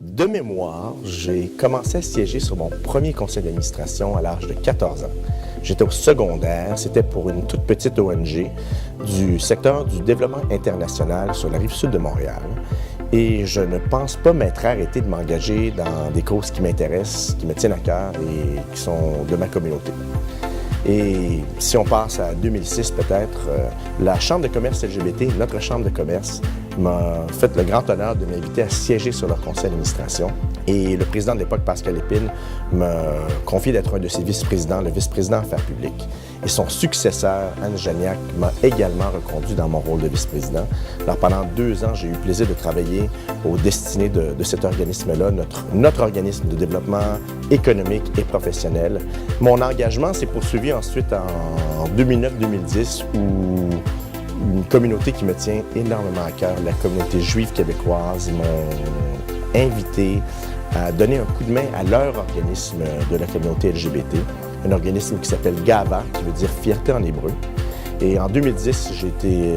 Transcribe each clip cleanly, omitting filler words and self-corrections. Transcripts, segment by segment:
De mémoire, j'ai commencé à siéger sur mon premier conseil d'administration à l'âge de 14 ans. J'étais au secondaire, c'était pour une toute petite ONG du secteur du développement international sur la rive sud de Montréal. Et je ne pense pas m'être arrêté de m'engager dans des causes qui m'intéressent, qui me tiennent à cœur et qui sont de ma communauté. Et si on passe à 2006 peut-être, la Chambre de commerce LGBT, notre Chambre de commerce, m'a fait le grand honneur de m'inviter à siéger sur leur conseil d'administration. Et le président de l'époque, Pascal Épine, m'a confié d'être un de ses vice-présidents, le vice-président Affaires publiques. Et son successeur, Anne Janiac, m'a également reconduit dans mon rôle de vice-président. Alors pendant 2 ans, j'ai eu le plaisir de travailler aux destinées de cet organisme-là, notre organisme de développement économique et professionnel. Mon engagement s'est poursuivi ensuite en 2009-2010 où une communauté qui me tient énormément à cœur, la communauté juive québécoise, m'ont invité à donner un coup de main à leur organisme de la communauté LGBT, un organisme qui s'appelle GAVA, qui veut dire fierté en hébreu. Et en 2010, j'ai été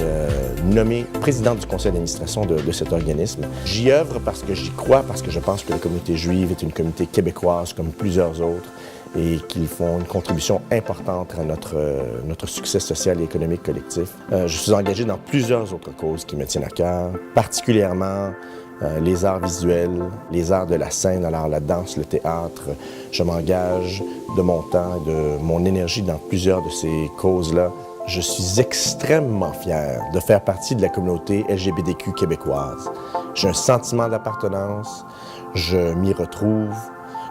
nommé président du conseil d'administration de cet organisme. J'y œuvre parce que j'y crois, parce que je pense que la communauté juive est une communauté québécoise comme plusieurs autres et qu'ils font une contribution importante à notre succès social et économique collectif. Je suis engagé dans plusieurs autres causes qui me tiennent à cœur, particulièrement les arts visuels, les arts de la scène, alors la danse, le théâtre. Je m'engage de mon temps et de mon énergie dans plusieurs de ces causes-là. Je suis extrêmement fier de faire partie de la communauté LGBTQ québécoise. J'ai un sentiment d'appartenance, je m'y retrouve.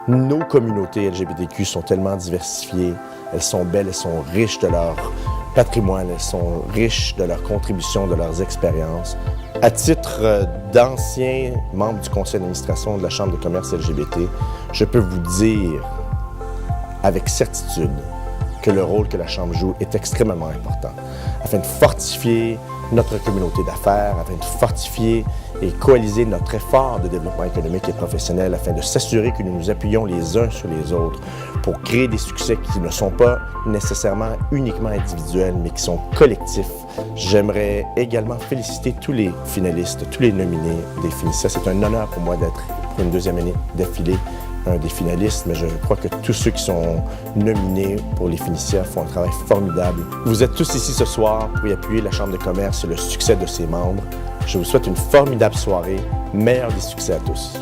Nos communautés LGBTQ sont tellement diversifiées, elles sont belles, elles sont riches de leur patrimoine, elles sont riches de leurs contributions, de leurs expériences. À titre d'ancien membre du conseil d'administration de la Chambre de commerce LGBT, je peux vous dire avec certitude que le rôle que la Chambre joue est extrêmement important afin de fortifier notre communauté d'affaires, afin de fortifier et coaliser notre effort de développement économique et professionnel, afin de s'assurer que nous nous appuyons les uns sur les autres pour créer des succès qui ne sont pas nécessairement uniquement individuels, mais qui sont collectifs. J'aimerais également féliciter tous les finalistes, tous les nominés des Finicia. C'est un honneur pour moi d'être pour une 2e année d'affilée un des finalistes, mais je crois que tous ceux qui sont nominés pour les Finicia font un travail formidable. Vous êtes tous ici ce soir pour y appuyer la Chambre de commerce et le succès de ses membres. Je vous souhaite une formidable soirée. Meilleur des succès à tous.